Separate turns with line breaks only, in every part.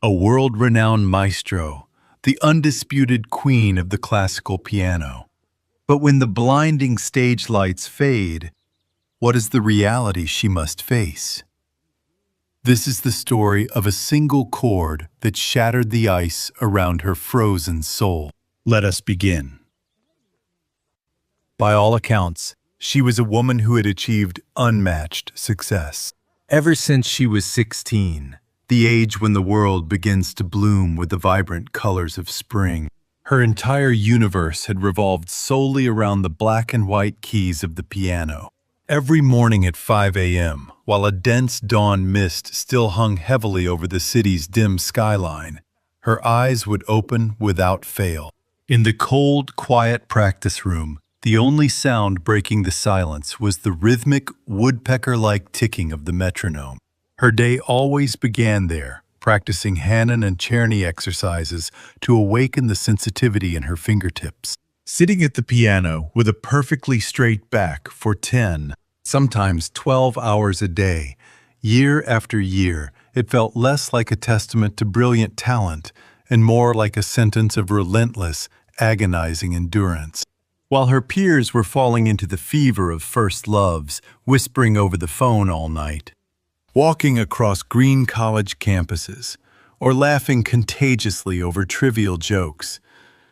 a world-renowned maestro, the undisputed queen of the classical piano. But when the blinding stage lights fade, what is the reality she must face? This is the story of a single chord that shattered the ice around her frozen soul. Let us begin. By all accounts, she was a woman who had achieved unmatched success. Ever since she was 16, the age when the world begins to bloom with the vibrant colors of spring, her entire universe had revolved solely around the black and white keys of the piano. Every morning at 5 a.m., while a dense dawn mist still hung heavily over the city's dim skyline, her eyes would open without fail. In the cold, quiet practice room, the only sound breaking the silence was the rhythmic, woodpecker-like ticking of the metronome. Her day always began there, practicing Hanon and Czerny exercises to awaken the sensitivity in her fingertips. Sitting at the piano with a perfectly straight back for 10, sometimes 12 hours a day, year after year, it felt less like a testament to brilliant talent and more like a sentence of relentless, agonizing endurance. While her peers were falling into the fever of first loves, whispering over the phone all night, walking across green college campuses, or laughing contagiously over trivial jokes,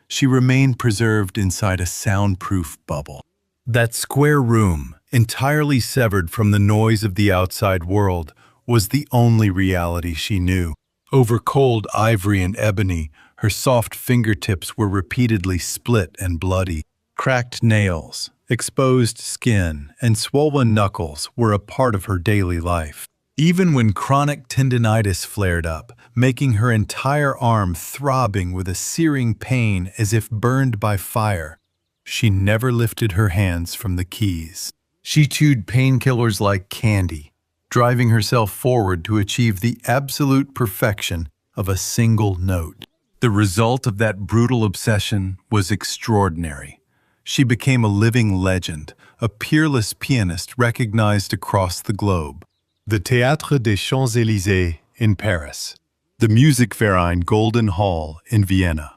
she remained preserved inside a soundproof bubble. That square room, entirely severed from the noise of the outside world, was the only reality she knew. Over cold ivory and ebony, her soft fingertips were repeatedly split and bloody. Cracked nails, exposed skin, and swollen knuckles were a part of her daily life. Even when chronic tendinitis flared up, making her entire arm throbbing with a searing pain as if burned by fire, she never lifted her hands from the keys. She chewed painkillers like candy, driving herself forward to achieve the absolute perfection of a single note. The result of that brutal obsession was extraordinary. She became a living legend, a peerless pianist recognized across the globe. The Théâtre des Champs-Élysées in Paris, the Musikverein Golden Hall in Vienna,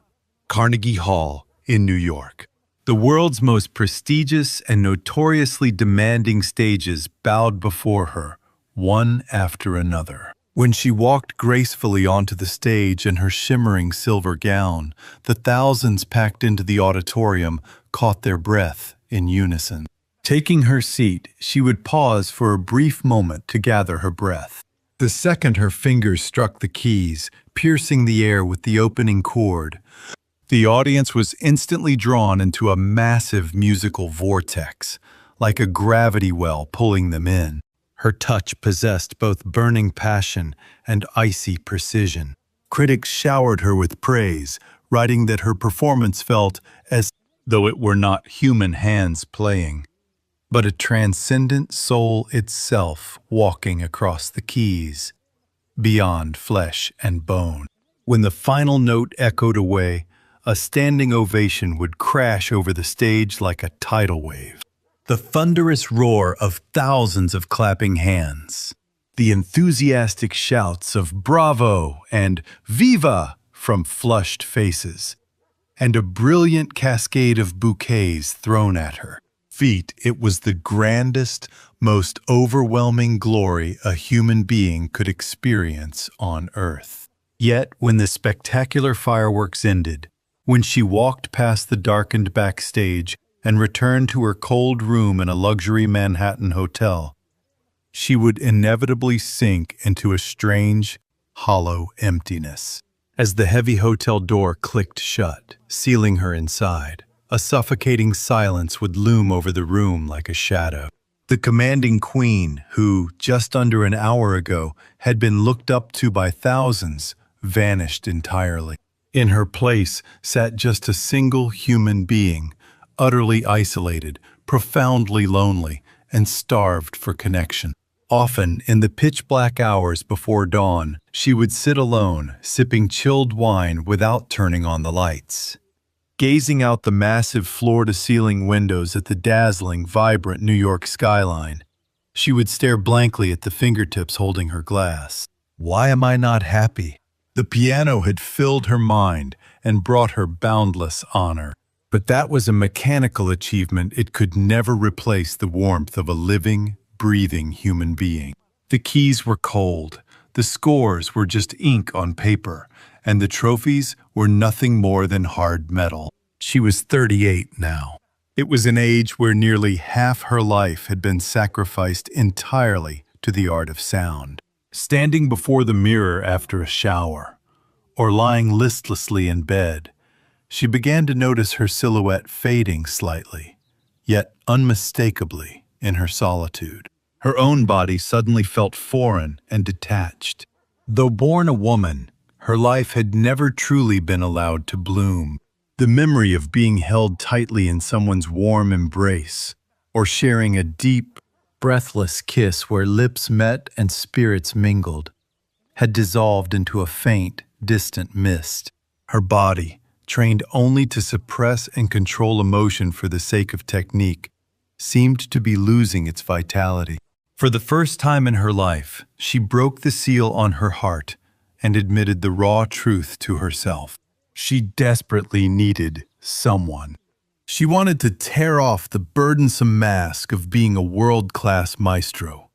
Carnegie Hall in New York. The world's most prestigious and notoriously demanding stages bowed before her, one after another. When she walked gracefully onto the stage in her shimmering silver gown, the thousands packed into the auditorium caught their breath in unison. Taking her seat, she would pause for a brief moment to gather her breath. The second her fingers struck the keys, piercing the air with the opening chord, the audience was instantly drawn into a massive musical vortex, like a gravity well pulling them in. Her touch possessed both burning passion and icy precision. Critics showered her with praise, writing that her performance felt as though it were not human hands playing, but a transcendent soul itself walking across the keys, beyond flesh and bone. When the final note echoed away, a standing ovation would crash over the stage like a tidal wave. The thunderous roar of thousands of clapping hands, the enthusiastic shouts of "Bravo" and "Viva" from flushed faces, and a brilliant cascade of bouquets thrown at her feet. It was the grandest, most overwhelming glory a human being could experience on earth. Yet, when the spectacular fireworks ended, when she walked past the darkened backstage and returned to her cold room in a luxury Manhattan hotel, she would inevitably sink into a strange, hollow emptiness. As the heavy hotel door clicked shut, sealing her inside, a suffocating silence would loom over the room like a shadow. The commanding queen, who, just under an hour ago, had been looked up to by thousands, vanished entirely. In her place sat just a single human being, utterly isolated, profoundly lonely, and starved for connection. Often, in the pitch-black hours before dawn, she would sit alone, sipping chilled wine without turning on the lights. Gazing out the massive floor-to-ceiling windows at the dazzling, vibrant New York skyline, she would stare blankly at the fingertips holding her glass. "Why am I not happy?" The piano had filled her mind and brought her boundless honor. But that was a mechanical achievement. It could never replace the warmth of a living, breathing human being. The keys were cold, the scores were just ink on paper, and the trophies were nothing more than hard metal. She was 38 now. It was an age where nearly half her life had been sacrificed entirely to the art of sound. Standing before the mirror after a shower, or lying listlessly in bed, she began to notice her silhouette fading slightly, yet unmistakably in her solitude. Her own body suddenly felt foreign and detached. Though born a woman, her life had never truly been allowed to bloom. The memory of being held tightly in someone's warm embrace, or sharing a deep, breathless kiss where lips met and spirits mingled, had dissolved into a faint, distant mist. Her body, trained only to suppress and control emotion for the sake of technique, seemed to be losing its vitality. For the first time in her life, she broke the seal on her heart and admitted the raw truth to herself. She desperately needed someone. She wanted to tear off the burdensome mask of being a world-class maestro.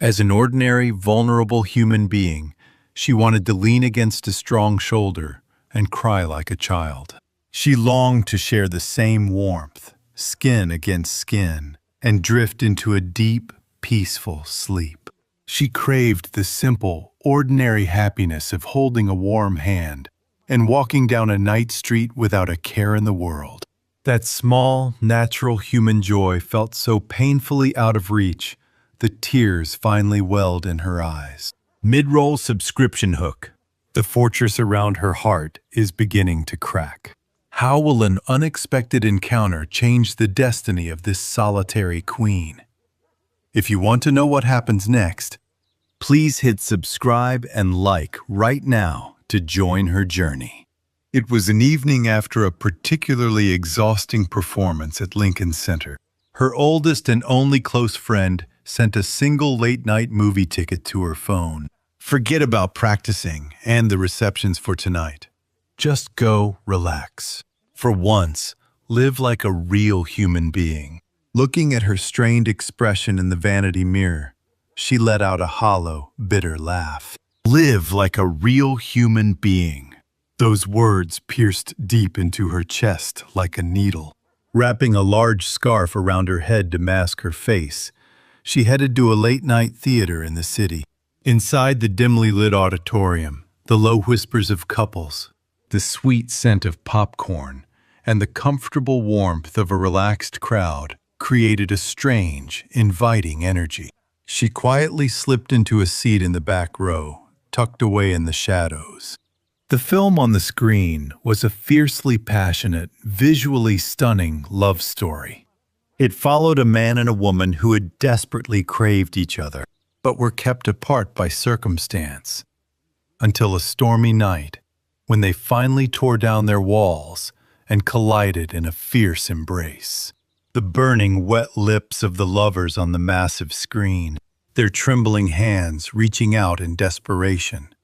As an ordinary, vulnerable human being, she wanted to lean against a strong shoulder and cry like a child. She longed to share the same warmth, skin against skin, and drift into a deep, peaceful sleep. She craved the simple, ordinary happiness of holding a warm hand and walking down a night street without a care in the world. That small, natural human joy felt so painfully out of reach, the tears finally welled in her eyes. Mid-roll subscription hook. The fortress around her heart is beginning to crack. How will an unexpected encounter change the destiny of this solitary queen? If you want to know what happens next, please hit subscribe and like right now to join her journey. It was an evening after a particularly exhausting performance at Lincoln Center. Her oldest and only close friend sent a single late-night movie ticket to her phone. Forget about practicing and the receptions for tonight. Just go relax. For once, live like a real human being. Looking at her strained expression in the vanity mirror, she let out a hollow, bitter laugh. Live like a real human being. Those words pierced deep into her chest like a needle. Wrapping a large scarf around her head to mask her face, she headed to a late-night theater in the city. Inside the dimly lit auditorium, the low whispers of couples, the sweet scent of popcorn, and the comfortable warmth of a relaxed crowd created a strange, inviting energy. She quietly slipped into a seat in the back row, tucked away in the shadows. The film on the screen was a fiercely passionate, visually stunning love story. It followed a man and a woman who had desperately craved each other, but were kept apart by circumstance, until a stormy night, when they finally tore down their walls and collided in a fierce embrace. The burning, wet lips of the lovers on the massive screen, their trembling hands reaching out in desperation,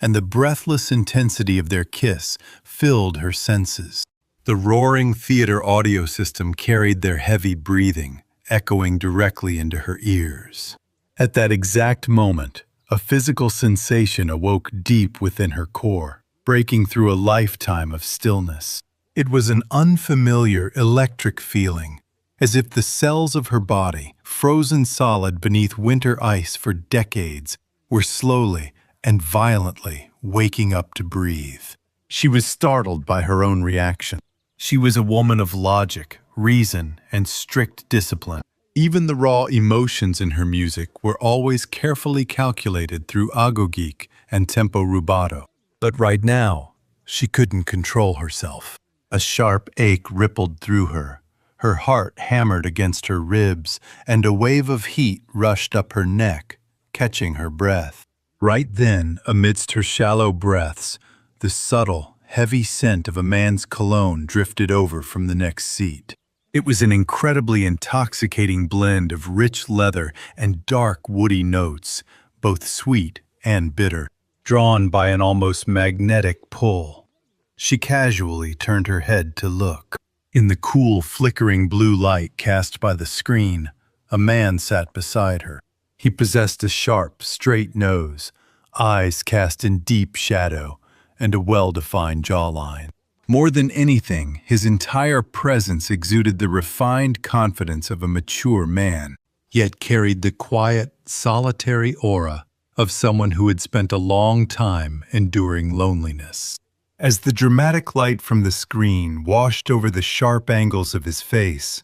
and the breathless intensity of their kiss filled her senses. The roaring theater audio system carried their heavy breathing, echoing directly into her ears. At that exact moment, a physical sensation awoke deep within her core, breaking through a lifetime of stillness. It was an unfamiliar, electric feeling, as if the cells of her body, frozen solid beneath winter ice for decades, were slowly and violently waking up to breathe. She was startled by her own reaction. She was a woman of logic, reason, and strict discipline. Even the raw emotions in her music were always carefully calculated through agogic and tempo rubato. But right now, she couldn't control herself. A sharp ache rippled through her. Her heart hammered against her ribs, and a wave of heat rushed up her neck, catching her breath. Right then, amidst her shallow breaths, the subtle, heavy scent of a man's cologne drifted over from the next seat. It was an incredibly intoxicating blend of rich leather and dark, woody notes, both sweet and bitter. drawn by an almost magnetic pull. She casually turned her head to look. In the cool, flickering blue light cast by the screen, a man sat beside her. He possessed a sharp, straight nose, eyes cast in deep shadow, and a well-defined jawline. More than anything, his entire presence exuded the refined confidence of a mature man, yet carried the quiet, solitary aura of someone who had spent a long time enduring loneliness. As the dramatic light from the screen washed over the sharp angles of his face,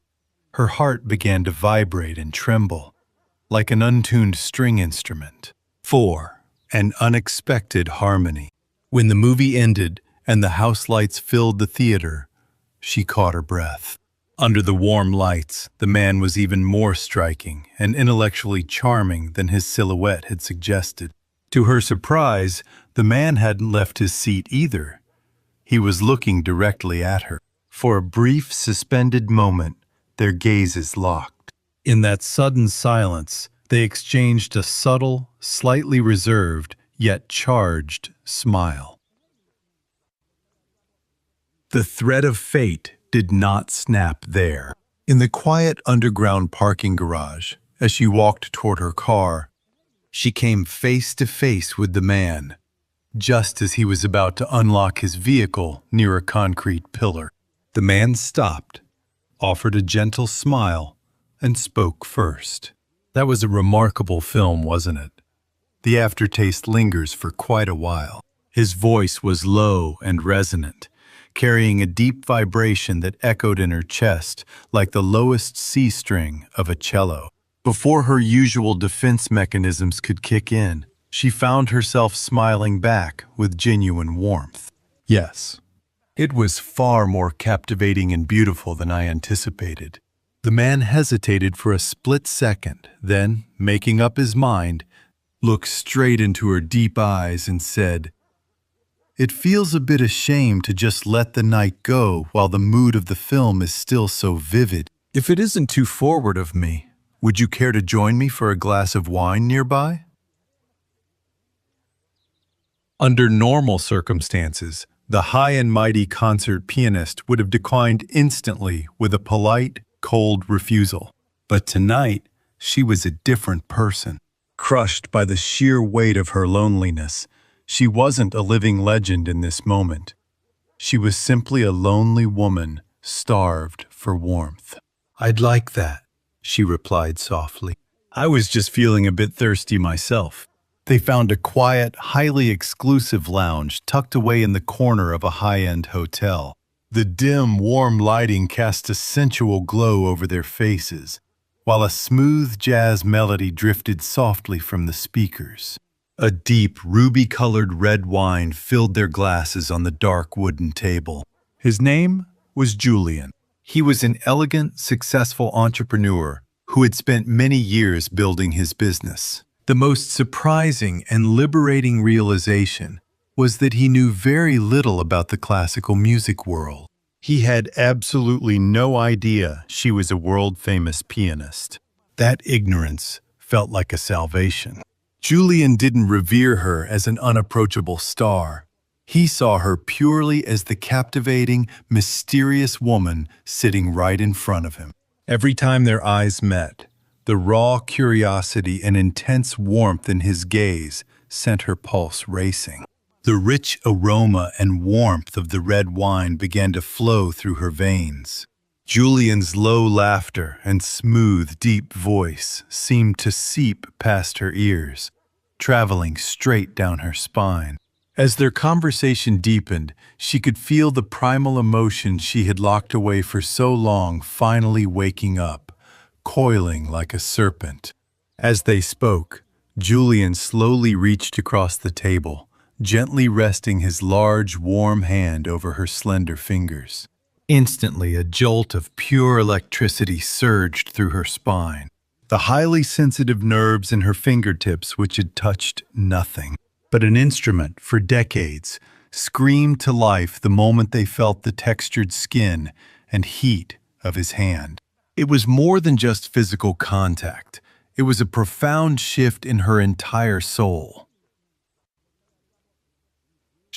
her heart began to vibrate and tremble, like an untuned string instrument. 4. An unexpected harmony. When the movie ended and the house lights filled the theater, she caught her breath. Under the warm lights, the man was even more striking and intellectually charming than his silhouette had suggested. To her surprise, the man hadn't left his seat either. He was looking directly at her. For a brief, suspended moment, their gazes locked. In that sudden silence, they exchanged a subtle, slightly reserved, yet charged smile. The thread of fate did not snap there. In the quiet underground parking garage, as she walked toward her car, she came face to face with the man, just as he was about to unlock his vehicle near a concrete pillar. The man stopped, offered a gentle smile, and spoke first. That was a remarkable film, wasn't it? The aftertaste lingers for quite a while. His voice was low and resonant, carrying a deep vibration that echoed in her chest like the lowest C string of a cello. Before her usual defense mechanisms could kick in, she found herself smiling back with genuine warmth. Yes, it was far more captivating and beautiful than I anticipated. The man hesitated for a split second, then, making up his mind, looked straight into her deep eyes and said, "It feels a bit ashamed to just let the night go while the mood of the film is still so vivid. If it isn't too forward of me, would you care to join me for a glass of wine nearby?" Under normal circumstances, the high and mighty concert pianist would have declined instantly with a polite, cold refusal. But tonight, she was a different person. Crushed by the sheer weight of her loneliness, she wasn't a living legend in this moment. She was simply a lonely woman, starved for warmth. "I'd like that," she replied softly. "I was just feeling a bit thirsty myself." They found a quiet, highly exclusive lounge tucked away in the corner of a high-end hotel. The dim, warm lighting cast a sensual glow over their faces, while a smooth jazz melody drifted softly from the speakers. A deep, ruby-colored red wine filled their glasses on the dark wooden table. His name was Julian. He was an elegant, successful entrepreneur who had spent many years building his business. The most surprising and liberating realization was that he knew very little about the classical music world. He had absolutely no idea she was a world-famous pianist. That ignorance felt like a salvation. Julian didn't revere her as an unapproachable star. He saw her purely as the captivating, mysterious woman sitting right in front of him. Every time their eyes met, the raw curiosity and intense warmth in his gaze sent her pulse racing. The rich aroma and warmth of the red wine began to flow through her veins. Julian's low laughter and smooth, deep voice seemed to seep past her ears, traveling straight down her spine. As their conversation deepened, she could feel the primal emotion she had locked away for so long finally waking up, coiling like a serpent. As they spoke, Julian slowly reached across the table, gently resting his large, warm hand over her slender fingers. Instantly, a jolt of pure electricity surged through her spine. The highly sensitive nerves in her fingertips, which had touched nothing but an instrument for decades, screamed to life the moment they felt the textured skin and heat of his hand. It was more than just physical contact. It was a profound shift in her entire soul.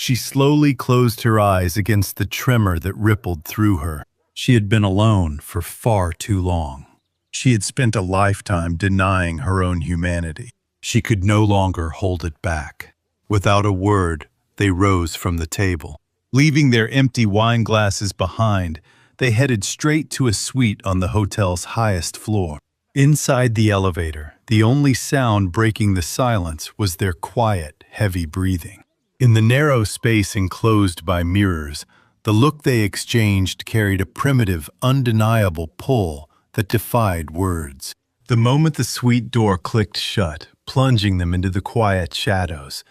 She slowly closed her eyes against the tremor that rippled through her. She had been alone for far too long. She had spent a lifetime denying her own humanity. She could no longer hold it back. Without a word, they rose from the table. Leaving their empty wine glasses behind, they headed straight to a suite on the hotel's highest floor. Inside the elevator, the only sound breaking the silence was their quiet, heavy breathing. In the narrow space enclosed by mirrors, the look they exchanged carried a primitive, undeniable pull that defied words. The moment the suite door clicked shut, plunging them into the quiet shadows,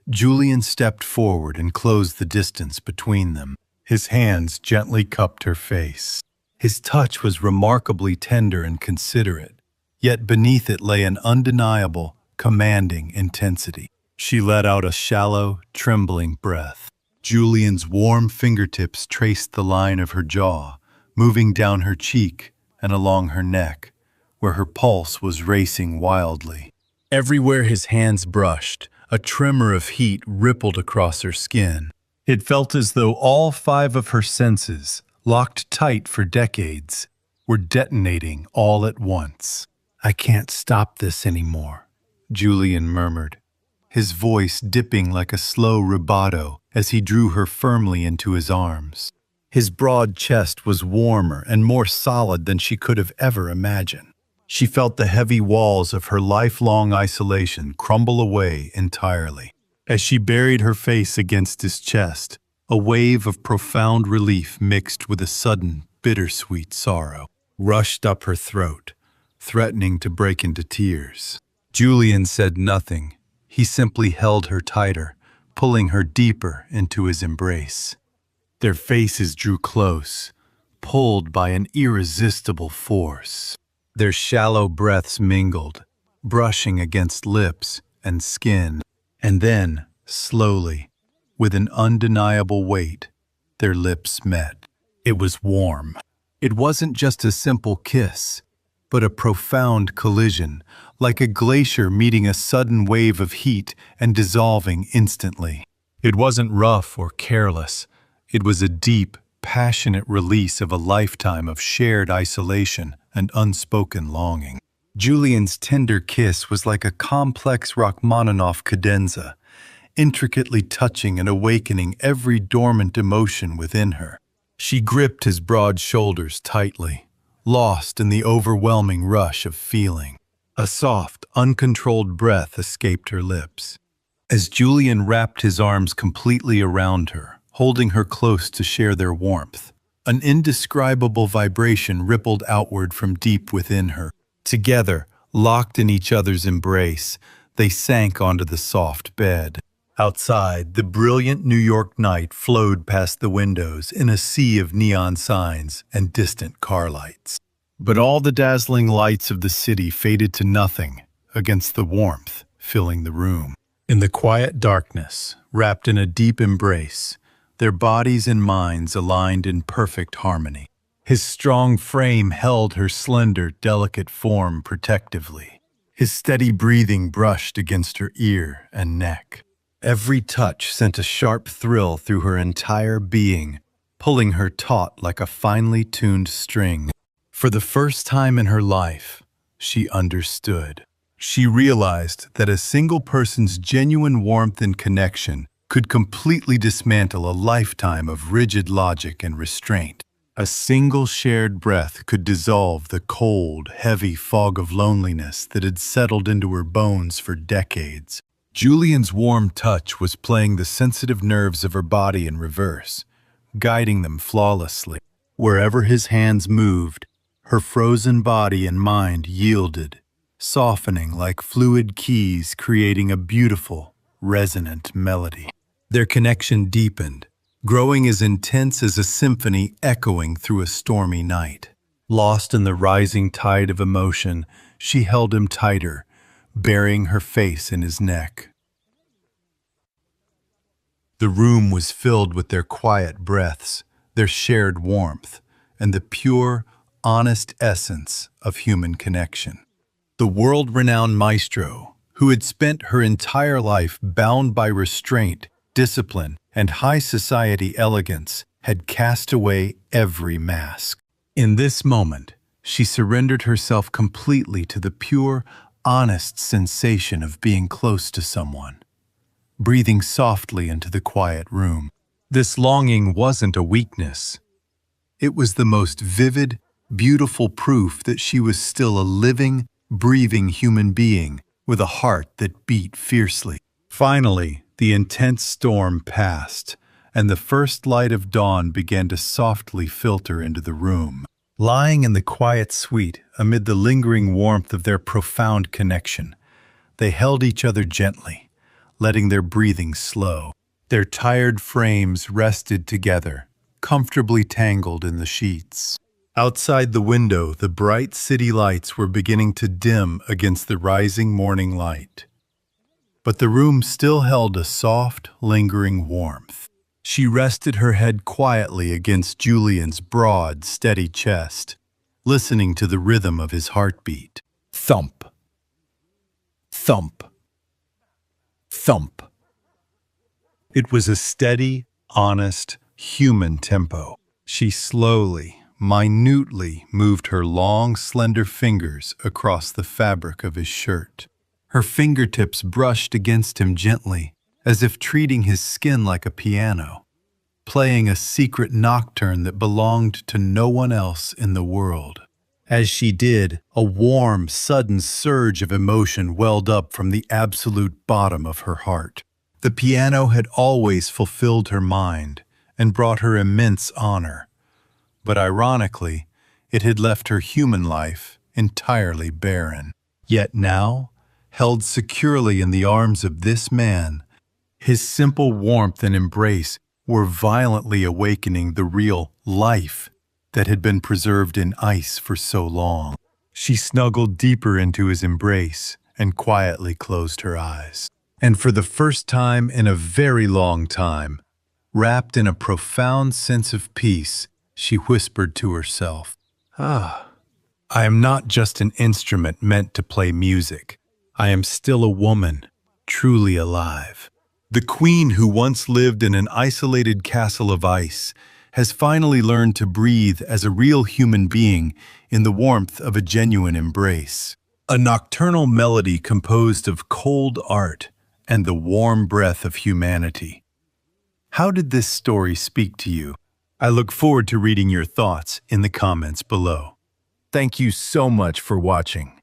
Julian stepped forward and closed the distance between them. His hands gently cupped her face. His touch was remarkably tender and considerate, yet beneath it lay an undeniable, commanding intensity. She let out a shallow, trembling breath. Julian's warm fingertips traced the line of her jaw, moving down her cheek and along her neck, where her pulse was racing wildly. Everywhere his hands brushed, a tremor of heat rippled across her skin. It felt as though all 5 of her senses, locked tight for decades, were detonating all at once. "I can't stop this anymore," Julian murmured, his voice dipping like a slow rubato as he drew her firmly into his arms. His broad chest was warmer and more solid than she could have ever imagined. She felt the heavy walls of her lifelong isolation crumble away entirely. As she buried her face against his chest, a wave of profound relief mixed with a sudden, bittersweet sorrow rushed up her throat, threatening to break into tears. Julian said nothing. He simply held her tighter, pulling her deeper into his embrace. Their faces drew close, pulled by an irresistible force. Their shallow breaths mingled, brushing against lips and skin. And then, slowly, with an undeniable weight, their lips met. It was warm. It wasn't just a simple kiss, but a profound collision, like a glacier meeting a sudden wave of heat and dissolving instantly. It wasn't rough or careless. It was a deep, passionate release of a lifetime of shared isolation and unspoken longing. Julian's tender kiss was like a complex Rachmaninoff cadenza, intricately touching and awakening every dormant emotion within her. She gripped his broad shoulders tightly, lost in the overwhelming rush of feeling. A soft, uncontrolled breath escaped her lips. As Julian wrapped his arms completely around her, holding her close to share their warmth, an indescribable vibration rippled outward from deep within her. Together, locked in each other's embrace, they sank onto the soft bed. Outside, the brilliant New York night flowed past the windows in a sea of neon signs and distant car lights. But all the dazzling lights of the city faded to nothing against the warmth filling the room. In the quiet darkness, wrapped in a deep embrace, their bodies and minds aligned in perfect harmony. His strong frame held her slender, delicate form protectively. His steady breathing brushed against her ear and neck. Every touch sent a sharp thrill through her entire being, pulling her taut like a finely tuned string. For the first time in her life, she understood. She realized that a single person's genuine warmth and connection could completely dismantle a lifetime of rigid logic and restraint. A single shared breath could dissolve the cold, heavy fog of loneliness that had settled into her bones for decades. Julian's warm touch was playing the sensitive nerves of her body in reverse, guiding them flawlessly. Wherever his hands moved, her frozen body and mind yielded, softening like fluid keys, creating a beautiful, resonant melody. Their connection deepened, growing as intense as a symphony echoing through a stormy night. Lost in the rising tide of emotion, she held him tighter, burying her face in his neck. The room was filled with their quiet breaths, their shared warmth, and the pure, honest essence of human connection. The world-renowned maestro, who had spent her entire life bound by restraint, discipline, and high society elegance had cast away every mask. In this moment, she surrendered herself completely to the pure, honest sensation of being close to someone, breathing softly into the quiet room. This longing wasn't a weakness. It was the most vivid, beautiful proof that she was still a living, breathing human being with a heart that beat fiercely. Finally, the intense storm passed, and the first light of dawn began to softly filter into the room. Lying in the quiet suite, amid the lingering warmth of their profound connection, they held each other gently, letting their breathing slow. Their tired frames rested together, comfortably tangled in the sheets. Outside the window, the bright city lights were beginning to dim against the rising morning light. But the room still held a soft, lingering warmth. She rested her head quietly against Julian's broad, steady chest, listening to the rhythm of his heartbeat. Thump. Thump. Thump. It was a steady, honest, human tempo. She slowly, minutely moved her long, slender fingers across the fabric of his shirt. Her fingertips brushed against him gently, as if treating his skin like a piano, playing a secret nocturne that belonged to no one else in the world. As she did, a warm, sudden surge of emotion welled up from the absolute bottom of her heart. The piano had always fulfilled her mind and brought her immense honor, but ironically, it had left her human life entirely barren. Yet now, held securely in the arms of this man, his simple warmth and embrace were violently awakening the real life that had been preserved in ice for so long. She snuggled deeper into his embrace and quietly closed her eyes. And for the first time in a very long time, wrapped in a profound sense of peace, she whispered to herself, I am not just an instrument meant to play music. I am still a woman, truly alive. The queen who once lived in an isolated castle of ice has finally learned to breathe as a real human being in the warmth of a genuine embrace. A nocturnal melody composed of cold art and the warm breath of humanity. How did this story speak to you? I look forward to reading your thoughts in the comments below. Thank you so much for watching.